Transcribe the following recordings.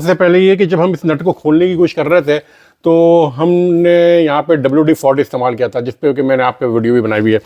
सबसे पहले ये कि जब हम इस नट को खोलने की कोशिश कर रहे थे तो हमने यहाँ पे WD-40 इस्तेमाल किया था, जिस पे कि मैंने आपको वीडियो भी बनाई हुई है।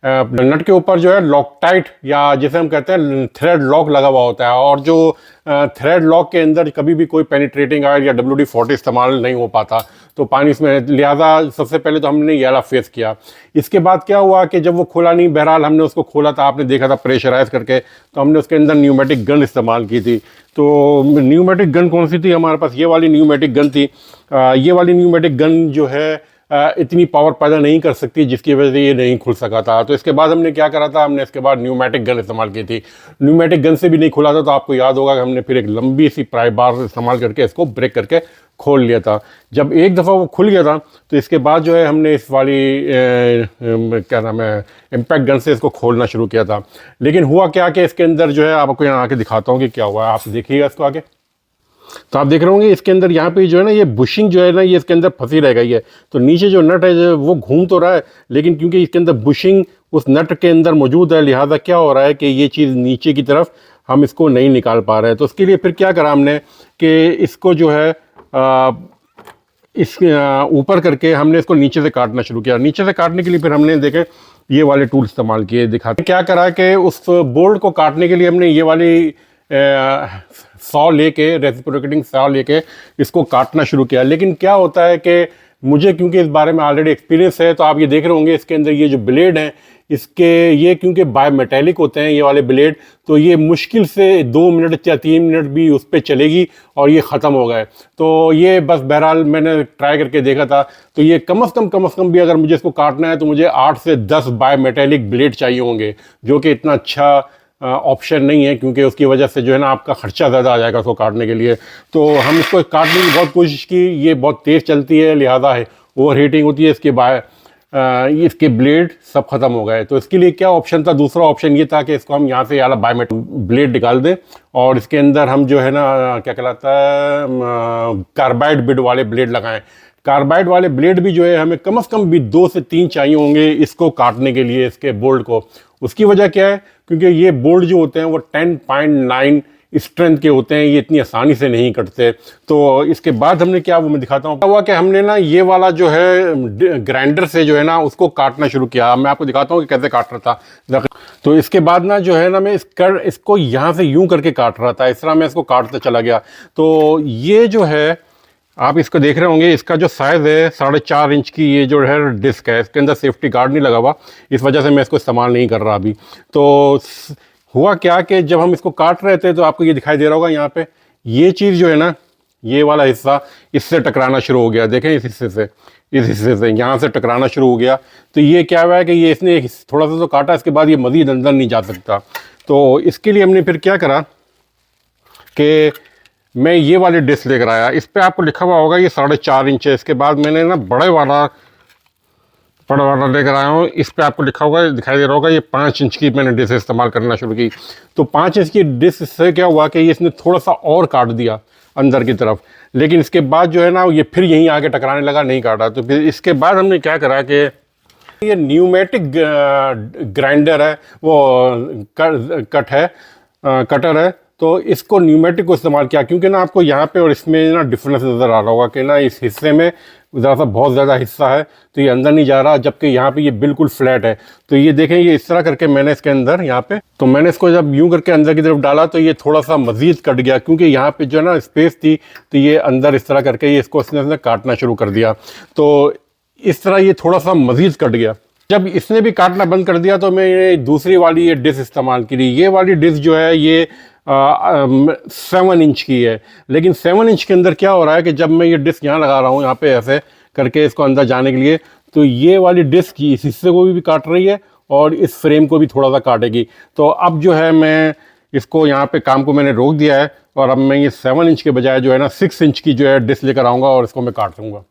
नट के ऊपर जो है लॉकटाइट या जिसे हम कहते हैं थ्रेड लॉक लगा हुआ होता है, और जो थ्रेड लॉक के अंदर कभी भी कोई पेनिट्रेटिंग ऑयल या WD-40 इस्तेमाल नहीं हो पाता, तो पानी इसमें, लिहाजा सबसे पहले तो हमने ये वाला फेस किया। इसके बाद क्या हुआ कि जब वो खुला नहीं, बहरहाल हमने उसको खोला था, आपने देखा था प्रेशराइज करके, तो हमने उसके अंदर न्यूमेटिक गन इस्तेमाल की थी। तो न्यूमेटिक गन कौन सी थी हमारे पास? ये वाली न्यूमेटिक गन थी। ये वाली न्यूमेटिक गन जो है इतनी पावर पैदा नहीं कर सकती, जिसकी वजह से ये नहीं खुल सका था। तो इसके बाद हमने क्या करा था, हमने इसके बाद न्यूमेटिक गन इस्तेमाल की थी। न्यूमेटिक गन से भी नहीं खुला था, तो आपको याद होगा कि हमने फिर एक लंबी सी प्राई बार इस्तेमाल करके इसको ब्रेक करके खोल लिया था। जब एक दफ़ा वो खुल गया था, तो इसके बाद जो है हमने इस वाली क्या नाम है, इम्पैक्ट गन से इसको खोलना शुरू किया था। लेकिन हुआ क्या कि इसके अंदर जो है, आपको यहाँ आके दिखाता हूँ कि क्या हुआ है, आप देखिएगा इसको आगे। तो आप देख रहे होंगे इसके अंदर यहाँ पे जो है ना, ये बुशिंग जो है ना, ये इसके अंदर फंसी रह गई है। तो नीचे जो नट है जो वो घूम तो रहा है, लेकिन क्योंकि इसके अंदर बुशिंग उस नट के अंदर मौजूद है, लिहाजा क्या हो रहा है कि ये चीज़ नीचे की तरफ हम इसको नहीं निकाल पा रहे हैं। तो उसके लिए फिर क्या करा हमने कि इसको जो है इस ऊपर करके हमने इसको नीचे से काटना शुरू किया। नीचे से काटने के लिए फिर हमने देखे ये वाले टूल इस्तेमाल किए। दिखाते क्या करा कि उस बोल्ट को काटने के लिए हमने ये वाली सॉ लेके, रेसिप्रोकेटिंग सॉ लेके इसको काटना शुरू किया। लेकिन क्या होता है कि मुझे क्योंकि इस बारे में ऑलरेडी एक्सपीरियंस है, तो आप ये देख रहे होंगे इसके अंदर ये जो ब्लेड हैं, इसके ये क्योंकि बायोमेटेलिक होते हैं ये वाले ब्लेड, तो ये मुश्किल से 2 मिनट या 3 मिनट भी उस पर चलेगी और ये ख़त्म हो गए। तो ये बस बहरहाल मैंने ट्राई करके देखा था, तो ये कम से कम भी अगर मुझे इसको काटना है तो मुझे 8 से 10 बायोमेटेलिक ब्लेड चाहिए होंगे, जो कि इतना अच्छा ऑप्शन नहीं है, क्योंकि उसकी वजह से जो है ना आपका ख़र्चा ज़्यादा आ जाएगा उसको काटने के लिए। तो हम इसको काटने की बहुत कोशिश की, ये बहुत तेज़ चलती है, लिहाजा है ओवर हीटिंग होती है इसके ब्लेड सब ख़त्म हो गए। तो इसके लिए क्या ऑप्शन था? दूसरा ऑप्शन ये था कि इसको हम यहाँ से वाला बायोमेट ब्लेड निकाल दें और इसके अंदर हम जो है ना क्या कहलाता है कार्बाइड बिड वाले ब्लेड लगाएं। कार्बाइड वाले ब्लेड भी जो है हमें कम से कम भी 2 से 3 चाहिए होंगे इसको काटने के लिए, इसके बोल्ट को। उसकी वजह क्या है? क्योंकि ये बोल्ट जो होते हैं वो 10.9 स्ट्रेंथ के होते हैं, ये इतनी आसानी से नहीं कटते। तो इसके बाद हमने क्या, वो मैं दिखाता हूँ। हुआ कि हमने ना ये वाला जो है ग्राइंडर से जो है ना उसको काटना शुरू किया। मैं आपको दिखाता हूँ कि कैसे काट रहा था। तो इसके बाद ना जो है ना मैं इसको यहाँ से यूँ करके काट रहा था, इस तरह मैं इसको काटता चला गया। तो ये जो है आप इसको देख रहे होंगे, इसका जो साइज़ है 4.5 इंच की ये जो है डिस्क है, इसके अंदर सेफ्टी गार्ड नहीं लगा हुआ, इस वजह से मैं इसको इस्तेमाल नहीं कर रहा अभी। तो हुआ क्या कि जब हम इसको काट रहे थे तो आपको ये दिखाई दे रहा होगा यहाँ पे, ये चीज़ जो है ना, ये वाला हिस्सा इससे टकराना शुरू हो गया। देखें इस हिस्से से यहाँ से टकराना शुरू हो गया। तो ये क्या हुआ है कि ये इसने थोड़ा सा तो काटा, इसके बाद ये मज़ीद अंदर नहीं जा सकता। तो इसके लिए हमने फिर क्या करा कि मैं ये वाली डिस्क लेकर आया। इस पर आपको लिखा हुआ होगा ये 4.5 इंच है। इसके बाद मैंने ना बड़ा वाला लेकर आया हूँ, इस पर आपको लिखा होगा, दिखाई दे रहा होगा, ये 5 इंच की मैंने डिस्क इस्तेमाल करना शुरू की। तो 5 इंच की डिस्क से क्या हुआ कि ये इसने थोड़ा सा और काट दिया अंदर की तरफ, लेकिन इसके बाद जो है ना ये फिर यहीं आके टकराने लगा, नहीं काटा। तो फिर इसके बाद हमने क्या करा कि ये न्यूमेटिक ग्राइंडर है, वो कटर है, तो इसको न्यूमेटिक को इस्तेमाल किया। क्योंकि ना आपको यहाँ पे और इसमें ना डिफरेंस नज़र आ रहा होगा कि ना इस हिस्से में ज़रा सा बहुत ज़्यादा हिस्सा है, तो ये अंदर नहीं जा रहा, जबकि यहाँ पे ये बिल्कुल फ्लैट है। तो ये देखें, ये इस तरह करके मैंने इसके अंदर यहाँ पे, तो मैंने इसको जब यूँ करके अंदर की तरफ डाला तो ये थोड़ा सा मज़ीद कट गया, क्योंकि यहाँ पे जो है ना स्पेस थी, तो ये अंदर इस तरह करके ये इसको इसने काटना शुरू कर दिया। तो इस तरह ये थोड़ा सा मज़ीद कट गया। जब इसने भी काटना बंद कर दिया तो मैं दूसरी वाली ये डिस्क इस्तेमाल की। ये वाली डिस्क जो है ये 7 इंच की है, लेकिन 7 इंच के अंदर क्या हो रहा है कि जब मैं ये डिस्क यहाँ लगा रहा हूँ, यहाँ पे ऐसे करके इसको अंदर जाने के लिए, तो ये वाली डिस्क इस हिस्से को भी काट रही है और इस फ्रेम को भी थोड़ा सा काटेगी। तो अब जो है मैं इसको यहाँ पे काम को मैंने रोक दिया है, और अब मैं ये 7 इंच के बजाय जो है ना 6 इंच की जो है डिस्क लेकर आऊँगा और इसको मैं काट दूँगा।